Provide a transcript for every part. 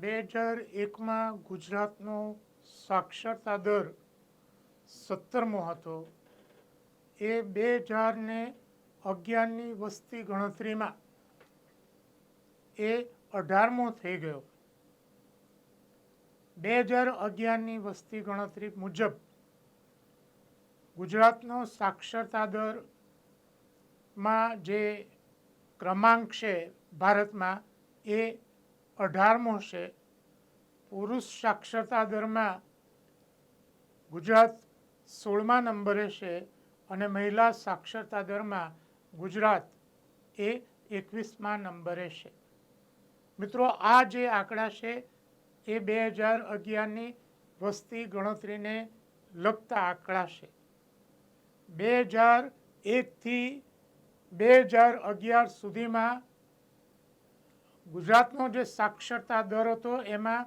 2001માં ગુજરાતનો સાક્ષરતા દર 17મો હતો. એ 2011ની વસ્તી ગણતરીમાં એ 18મો થઈ ગયો. 2011ની વસ્તી ગણતરી મુજબ ગુજરાતનો સાક્ષરતા દરમાં જે ક્રમાંક છે ભારતમાં એ 18મો છે. પુરુષ સાક્ષરતા દરમાં ગુજરાત 16મા નંબરે છે અને મહિલા સાક્ષરતા દરમાં ગુજરાત એ 21મા નંબરે છે. મિત્રો, આ જે આંકડા છે એ 2011ની વસ્તી ગણતરીને લગતા આંકડા છે. 2001થી 2011 સુધીમાં ગુજરાતનો જે સાક્ષરતા દર હતો એમાં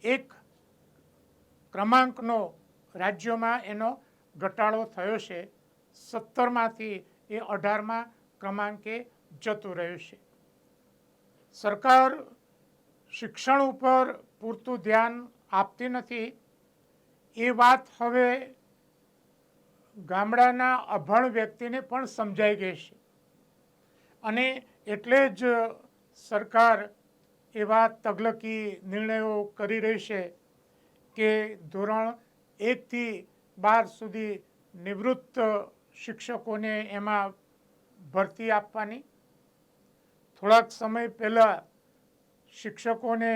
એક ક્રમાંકનો રાજ્યોમાં એનો ઘટાડો થયો છે. 17માંથી એ 18મા ક્રમાંકે જતું રહ્યું છે. સરકાર શિક્ષણ ઉપર પૂરતું ધ્યાન આપતી નથી એ વાત હવે ગામડાના અભણ વ્યક્તિને પણ સમજાઈ ગઈ છે અને એટલે જ સરકાર એવા તગલકી નિર્ણયો કરી રહી છે કે ધોરણ 1થી 12 સુધી નિવૃત્ત શિક્ષકોને એમાં ભરતી આપવાની. થોડાક સમય પહેલાં શિક્ષકોને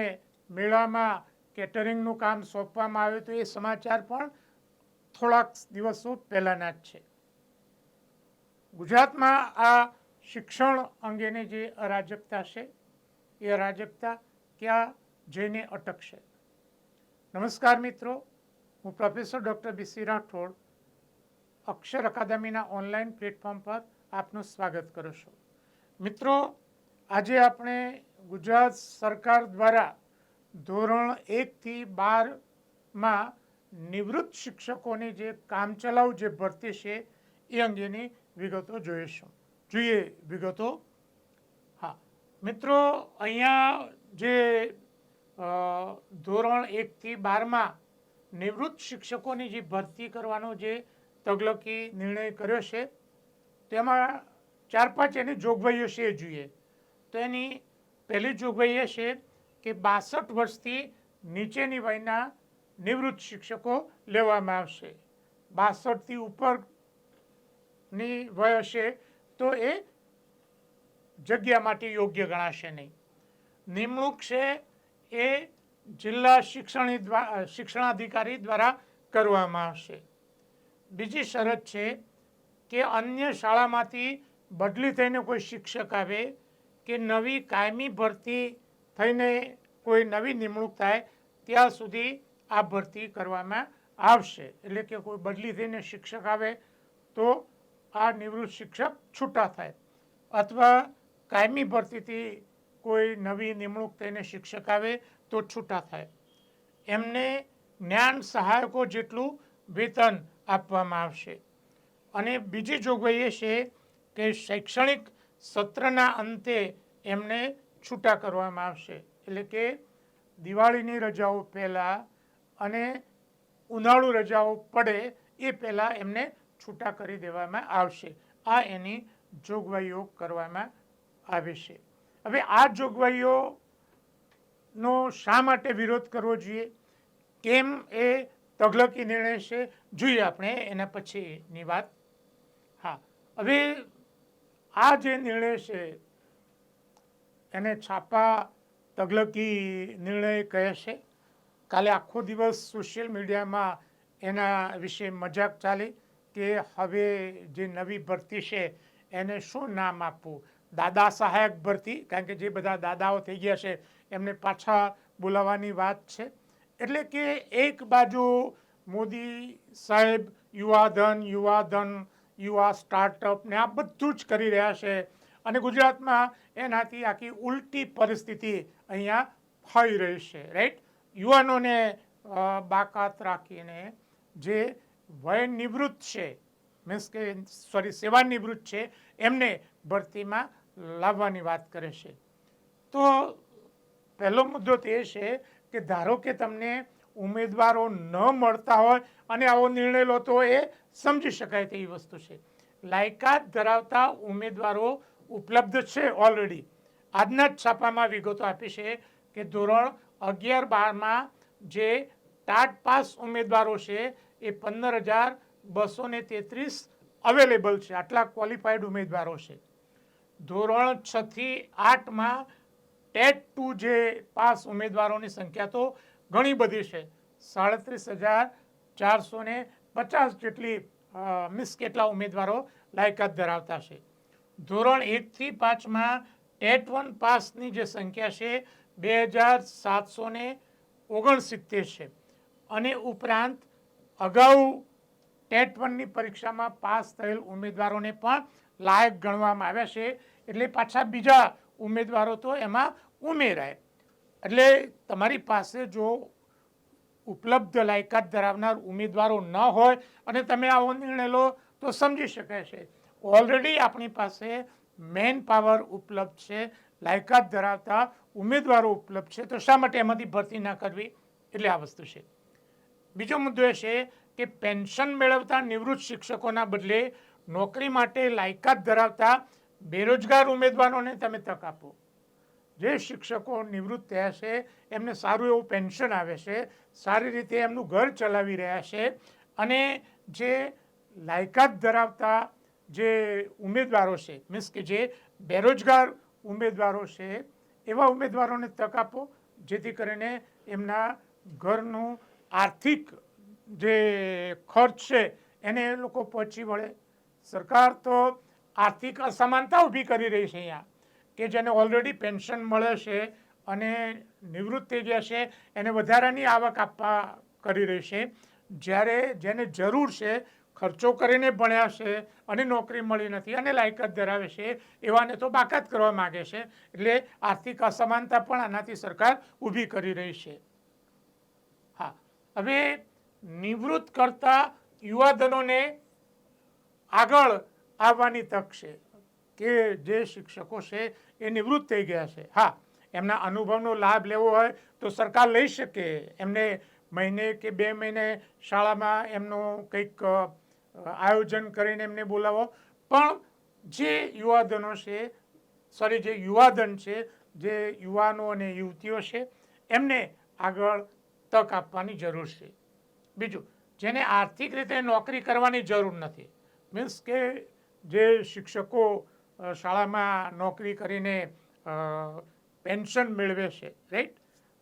મેળામાં કેટરિંગનું કામ સોંપવામાં આવ્યું હતું. એ સમાચાર પણ થોડાક દિવસો પહેલાંના જ છે. ગુજરાતમાં આ શિક્ષણ અંગેની જે અરાજકતા છે એ અરાજકતા ક્યાં જઈને અટકશે? નમસ્કાર મિત્રો, હું પ્રોફેસર ડૉક્ટર બી.સી. રાઠોડ અક્ષર અકાદમીના ઓનલાઈન પ્લેટફોર્મ પર આપનું સ્વાગત કરું છું. મિત્રો, આજે આપણે ગુજરાત સરકાર દ્વારા ધોરણ 1થી 12માં નિવૃત્ત શિક્ષકોની જે કામચલાઉ જે ભરતી છે એ અંગેની વિગતો જોઈશું. જોઈએ વિગતો. હા મિત્રો, અહીંયા જે ધોરણ 1થી 12માં નિવૃત્ત શિક્ષકોની જે ભરતી કરવાનો જે તગલકી નિર્ણય કર્યો છે તેમાં 4-5 એની જોગવાઈઓ છે એ જોઈએ. તો એની પહેલી જોગવાઈ એ છે કે 62 વર્ષથી નીચેની વયના નિવૃત્ત શિક્ષકો લેવામાં આવશે. 62થી ઉપરની વય હશે તો એ જગ્યા માટે યોગ્ય ગણાશે નહીં. નિમણૂક છે એ જિલ્લા શિક્ષણાધિકારી દ્વારા કરવામાં આવશે. બીજી શરત છે કે અન્ય શાળામાંથી બદલી થઈને કોઈ શિક્ષક આવે કે નવી કાયમી ભરતી થઈને કોઈ નવી નિમણૂક થાય ત્યાં સુધી આ ભરતી કરવામાં આવશે. એટલે કે કોઈ બદલી થઈને શિક્ષક આવે તો આ નિવૃત્ત શિક્ષક છૂટા થાય અથવા કાયમી ભરતીથી કોઈ નવી નિમણૂક થઈને શિક્ષક આવે તો છૂટા થાય. એમને જ્ઞાન સહાયકો જેટલું વેતન આપવામાં આવશે. અને બીજી જોગવાઈ એ છે કે શૈક્ષણિક સત્રના અંતે એમને છૂટા કરવામાં આવશે. એટલે કે દિવાળીની રજાઓ પહેલાં અને ઉનાળુ રજાઓ પડે એ પહેલાં એમને છૂટા કરી દેવામાં આવશે. આ એની જોગવાઈઓ કરવામાં આવી છે. હવે આ જોગવાઈઓનો શા માટે વિરોધ કરવો જોઈએ, કેમ એ તગલકી નિર્ણય છે, જોઈએ આપણે એના પછીની વાત. હા, હવે આ જે નિર્ણય છે એને છાપા તગલકી નિર્ણય કહે છે. કાલે આખો દિવસ સોશિયલ મીડિયામાં એના વિશે મજાક ચાલી કે હવે જે નવી ભરતી છે એને શું નામ આપવું? દાદા સહાયક ભરતી, કારણ કે જે બધા દાદાઓ થઈ ગયા છે એમને પાછા બોલાવવાની વાત છે. એટલે કે એક બાજુ મોદી સાહેબ યુવાધન યુવા સ્ટાર્ટઅપ ને આ બધું જ કરી રહ્યા છે અને ગુજરાતમાં એનાથી આખી ઉલટી પરિસ્થિતિ અહીંયા થઈ રહી છે. રાઈટ, યુવાનોને બાકાત રાખીને જે વય નિવૃત્ત છે, મીન્સ કે સેવાનિવૃત્ત છે એમને ભરતીમાં લાવવાની વાત કરે છે. તો પહેલો મુદ્દો તે છે કે ધારો કે તમને ઉમેદવારો ન મળતા હોય અને આવો નિર્ણય લો તો એ સમજી શકાય તેવી વસ્તુ છે. લાયકાત ધરાવતા ઉમેદવારો ઉપલબ્ધ છે ઓલરેડી. આજના જ છાપામાં વિગતો આપી છે કે ધોરણ 11-12માં જે ટાટ પાસ ઉમેદવારો છે એ 15,233 અવેલેબલ છે. આટલા ક્વોલિફાઈડ ઉમેદવારો છે. ધોરણ 6 થી 8માં ટેટ 2 જે પાસ ઉમેદવારોની સંખ્યા તો ઘણી બધી છે. 37,450 જેટલી મીન્સ કેટલા ઉમેદવારો લાયકાત ધરાવતા છે. ધોરણ 1 થી 5માં ટેટ 1 પાસની જે સંખ્યા છે 2,769 છે. અને ઉપરાંત અગાઉ ટેટ 1ની પરીક્ષામાં પાસ થયેલ ઉમેદવારોને પણ લાયક ગણવામાં આવ્યા છે. એટલે પાછા બીજા ઉમેદવારો તો એમાં ઉમેરાય. એટલે તમારી પાસે જો ઉપલબ્ધ લાયકાત ધરાવનાર ઉમેદવારો ન હોય અને તમે આવો નિર્ણય લો તો સમજી શકાય છે. ઓલરેડી આપણી પાસે મેન પાવર ઉપલબ્ધ છે, લાયકાત ધરાવતા ઉમેદવારો ઉપલબ્ધ છે, તો શા માટે એમાંથી ભરતી ના કરવી? એટલે આ વસ્તુ છે. બીજો મુદ્દો એ છે કે પેન્શન મેળવતા નિવૃત્ત શિક્ષકોના બદલે નોકરી માટે લાયકાત ધરાવતા બેરોજગાર ઉમેદવારોને તમે તક આપો. જે શિક્ષકો નિવૃત્ત થયા છે એમને સારું એવું પેન્શન આવે છે, સારી રીતે એમનું ઘર ચલાવી રહ્યા છે, અને જે લાયકાત ધરાવતા જે ઉમેદવારો છે મીન્સ કે જે બેરોજગાર ઉમેદવારો છે એવા ઉમેદવારોને તક આપો, જેથી કરીને એમના ઘરનું આર્થિક જે ખર્ચ છે એને એ લોકો પહોંચી વળે. સરકાર તો આર્થિક અસમાનતા ઊભી કરી રહી છે અહીંયા, કે જેને ઓલરેડી પેન્શન મળે છે અને નિવૃત્ત થઈ ગયા છે એને વધારાની આવક આપવા કરી રહી છે. જ્યારે જેને જરૂર છે, ખર્ચો કરીને ભણ્યા છે અને નોકરી મળી નથી અને લાયકાત ધરાવે છે એવાને તો બાકાત કરવા માગે છે. એટલે આર્થિક અસમાનતા પણ આનાથી સરકાર ઊભી કરી રહી છે. હા, હવે નિવૃત્ત કરતા યુવાધનોને આગળ આવવાની તક છે કે જે શિક્ષકો છે એ નિવૃત્ત થઈ ગયા છે. હા, એમના અનુભવનો લાભ લેવો હોય તો સરકાર લઈ શકે. એમને મહિને કે 2 મહિને શાળામાં એમનું કંઈક આયોજન કરીને એમને બોલાવો. પણ જે યુવાધનો છે જે યુવાધન છે, જે યુવાનો અને યુવતીઓ છે, એમને આગળ તક આપવાની જરૂર છે. બીજું, જેને આર્થિક રીતે નોકરી કરવાની જરૂર નથી, મીન્સ કે જે શિક્ષકો શાળામાં નોકરી કરીને પેન્શન મેળવે છે, રાઈટ?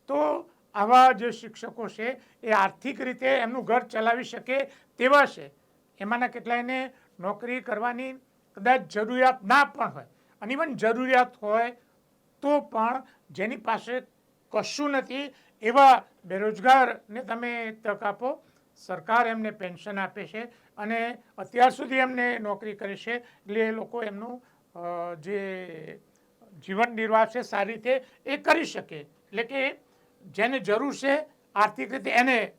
તો આવા જે શિક્ષકો છે એ આર્થિક રીતે એમનું ઘર ચલાવી શકે તેવા છે. એમાંના કેટલાયને નોકરી કરવાની કદાચ જરૂરિયાત ના પણ હોય, અને ઇવન જરૂરિયાત હોય તો પણ જેની પાસે કશું નથી એવા બેરોજગારને તમે તક આપો. સરકાર એમને પેન્શન આપે છે અને અત્યાર સુધી એમને નોકરી કરે છે, એટલે એ લોકો એમનું જે જીવન નિર્વાહ છે સારી રીતે એ કરી શકે. એટલે કે જેને જરૂર છે આર્થિક રીતે એને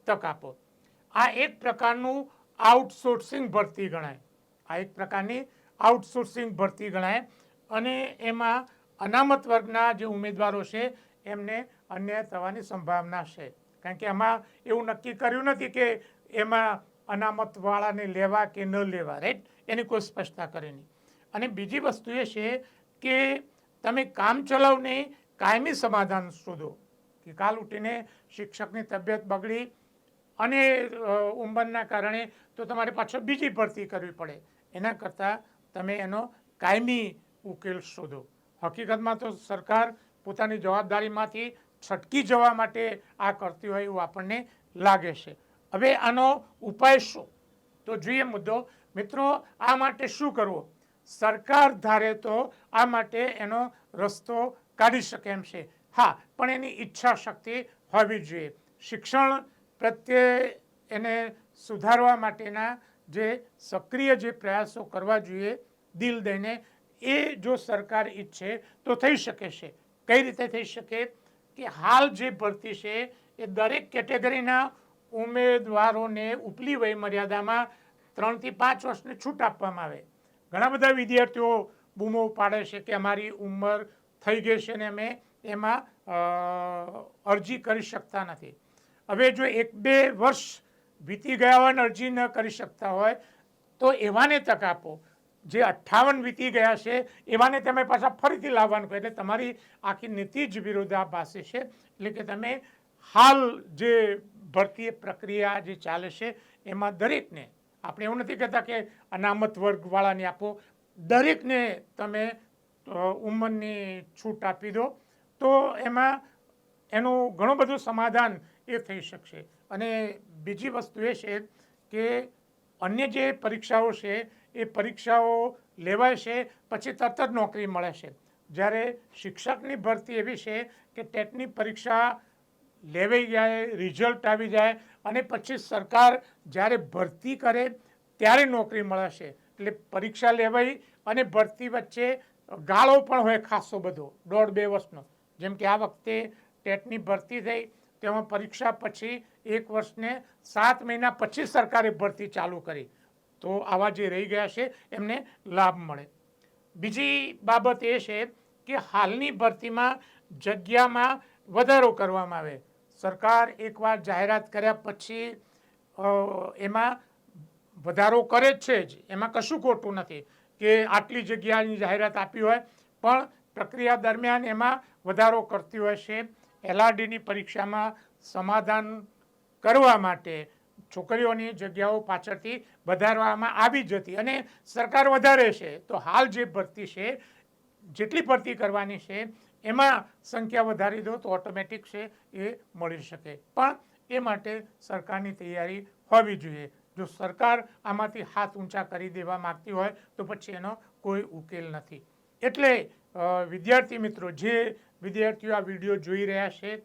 તક આપો. આ એક પ્રકારનું આઉટસોર્સિંગ ભરતી ગણાય. આ એક પ્રકારની આઉટસોર્સિંગ ભરતી ગણાય. અને એમાં અનામત વર્ગના જે ઉમેદવારો છે એમને અન્યાય થવાની સંભાવના છે. કારણ કે એમાં એવું નક્કી કર્યું નથી કે એમાં અનામતવાળાને લેવા કે ન લેવા, રાઈટ? એની કોઈ સ્પષ્ટતા કરી નહીં. અને બીજી વસ્તુ એ છે કે તમે કામ ચલાવને કાયમી સમાધાન શોધો. કે કાલ ઉઠીને શિક્ષકની તબિયત બગડી અને ઉંમરના કારણે તો તમારે પાછળ બીજી ભરતી કરવી પડે. એના કરતાં તમે એનો કાયમી ઉકેલ શોધો. હકીકતમાં તો સરકાર પોતાની જવાબદારીમાંથી છટકી જવા માટે આ કરતી હોય એવું આપણને લાગે છે. હવે આનો ઉપાય શું? તો જોઈએ મુદ્દો. મિત્રો, આ માટે શું કરવું? સરકાર ધારે તો આ માટે એનો રસ્તો કાઢી શકે એમ છે. હા, પણ એની ઈચ્છા શક્તિ હોવી જોઈએ. શિક્ષણ પ્રત્યે એને સુધારવા માટેના જે સક્રિય જે પ્રયાસો કરવા જોઈએ દિલ દઈને, એ જો સરકાર ઈચ્છે તો થઈ શકે છે. કઈ રીતે થઈ શકે? કે હાલ જે ભરતી છે એ દરેક કેટેગરીના ઉમેદવારોને ઉપલી વય મર્યાદામાં 3 થી 5 વર્ષની છૂટ આપવામાં આવે. ઘણા બધા વિદ્યાર્થીઓ બૂમો પાડે છે કે અમારી ઉંમર થઈ ગઈ છે ને અમે એમાં અરજી કરી શકતા નથી. હવે જો 1-2 વર્ષ વીતી ગયા હોય અને અરજી ન કરી શકતા હોય તો એવાને તક આપો. જે 58 વીતી ગયા છે એવાને તમે પાછા ફરીથી લાવવાનું કહો. એટલે તમારી આખી નીતિ જ વિરોધાભાસી છે. એટલે કે તમે હાલ જે ભરતી પ્રક્રિયા જે ચાલે છે એમાં દરેકને, આપણે એવું નથી કહેતા કે અનામત વર્ગવાળાને આપો, દરેકને તમે ઉંમરની છૂટ આપી દો તો એમાં એનું ઘણું બધું સમાધાન એ થઈ શકશે. અને બીજી વસ્તુ એ છે કે અન્ય જે પરીક્ષાઓ છે એ પરીક્ષાઓ લેવાય છે પછી તરત જ નોકરી મળે છે. જ્યારે શિક્ષકની ભરતી એવી છે કે ટેટની પરીક્ષા લેવાઈ જાય, રિઝલ્ટ આવી જાય અને પછી સરકાર જ્યારે ભરતી કરે ત્યારે નોકરી મળે છે. એટલે પરીક્ષા લેવાઈ અને ભરતી વચ્ચે ગાળો પણ હોય ખાસો બધો, 1.5-2 વર્ષનો. જેમ કે આ વખતે ટેટની ભરતી થઈ તેમાં પરીક્ષા પછી 1 વર્ષને 7 મહિના પછી સરકારે ભરતી ચાલુ કરી. તો આવા જે રહી ગયા છે એમને લાભ મળે. બીજી બાબત એ છે કે હાલની ભરતીમાં જગ્યામાં વધારો કરવામાં આવે. સરકાર એકવાર જાહેરાત કર્યા પછી એમાં વધારો કરે જ છે જ, એમાં કશું ખોટું નથી કે આટલી જગ્યાની જાહેરાત આપી હોય પણ પ્રક્રિયા દરમિયાન એમાં વધારો કરતી હોય છે. LRDની પરીક્ષામાં સમાધાન કરવા માટે છોકરીઓની જગ્યાઓ પાછળથી વધારવામાં આવી જ હતી અને સરકાર વધારે છે. તો હાલ જે ભરતી છે, જેટલી ભરતી કરવાની છે એમાં સંખ્યા વધારી દો તો ઓટોમેટિક છે એ મળી શકે. પણ એ માટે સરકારની તૈયારી હોવી જોઈએ. જો સરકાર આમાંથી હાથ ઊંચા કરી દેવા માંગતી હોય તો પછી એનો કોઈ ઉકેલ નથી. એટલે વિદ્યાર્થી મિત્રો, જે વિદ્યાર્થીઓ આ વિડીયો જોઈ રહ્યા છે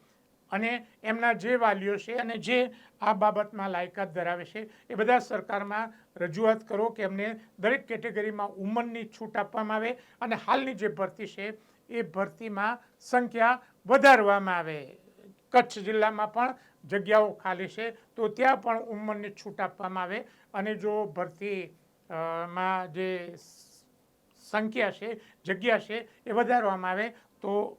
અને એમના જે વાલીઓ છે અને જે આ બાબતમાં લાયકાત ધરાવે છે એ બધા સરકારમાં રજૂઆત કરો કે એમને દરેક કેટેગરીમાં ઉંમરની છૂટ આપવામાં આવે અને હાલની જે ભરતી છે એ ભરતીમાં સંખ્યા વધારવામાં આવે. કચ્છ જિલ્લામાં પણ જગ્યાઓ ખાલી છે તો ત્યાં પણ ઉંમરની છૂટ આપવામાં આવે અને જો ભરતી માં જે સંખ્યા છે, જગ્યા છે એ વધારવામાં આવે તો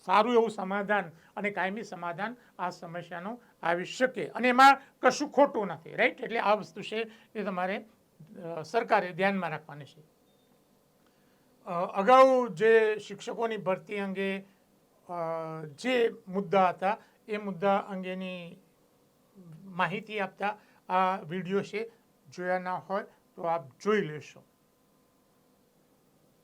સારું એવું સમાધાન અને કાયમી સમાધાન આ સમસ્યાનું આવી શકે અને એમાં કશું ખોટું નથી. રાઈટ? એટલે આ વસ્તુ છે એ તમારે સરકારે ધ્યાનમાં રાખવાની છે. અગાઉ જે શિક્ષકોની ભરતી અંગે જે મુદ્દા હતા એ મુદ્દા અંગેની માહિતી આપતા આ વિડીયો છે. જોયા ના હોય તો આપ જોઈ લેશો.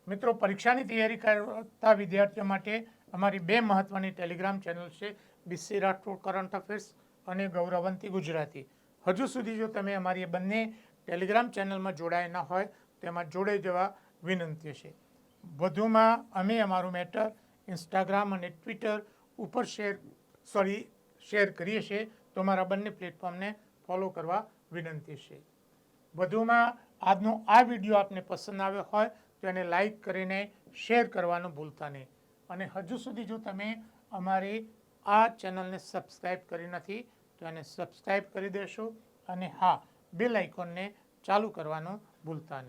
મિત્રો, પરીક્ષાની તૈયારી કરતા વિદ્યાર્થીઓ માટે અમારી 2 મહત્વની ટેલિગ્રામ ચેનલ છે, BC રાઠોડ કરંટ અફેર્સ અને ગૌરવંતી ગુજરાતી. હજુ સુધી જો તમે અમારી બંને ટેલિગ્રામ ચેનલમાં જોડાયા ના હોય તો એમાં જોડાઈ જવા વિનંતી છે. વધુમાં અમે અમારું મેટર ઇન્સ્ટાગ્રામ અને ટ્વિટર ઉપર શેર કરીએ છીએ તો અમારા બંને પ્લેટફોર્મને ફોલો કરવા વિનંતી છે. વધુમાં આજનો આ વિડીયો આપને પસંદ આવ્યો હોય તો એને લાઈક કરીને શેર કરવાનું ભૂલતા નહીં. અને હજુ સુધી જો તમે અમારી આ ચેનલને સબસ્ક્રાઈબ કરી નથી તો એને સબસ્ક્રાઈબ કરી દેશો અને હા, બેલ આઇકોનને ચાલુ કરવાનું ભૂલતા નહીં.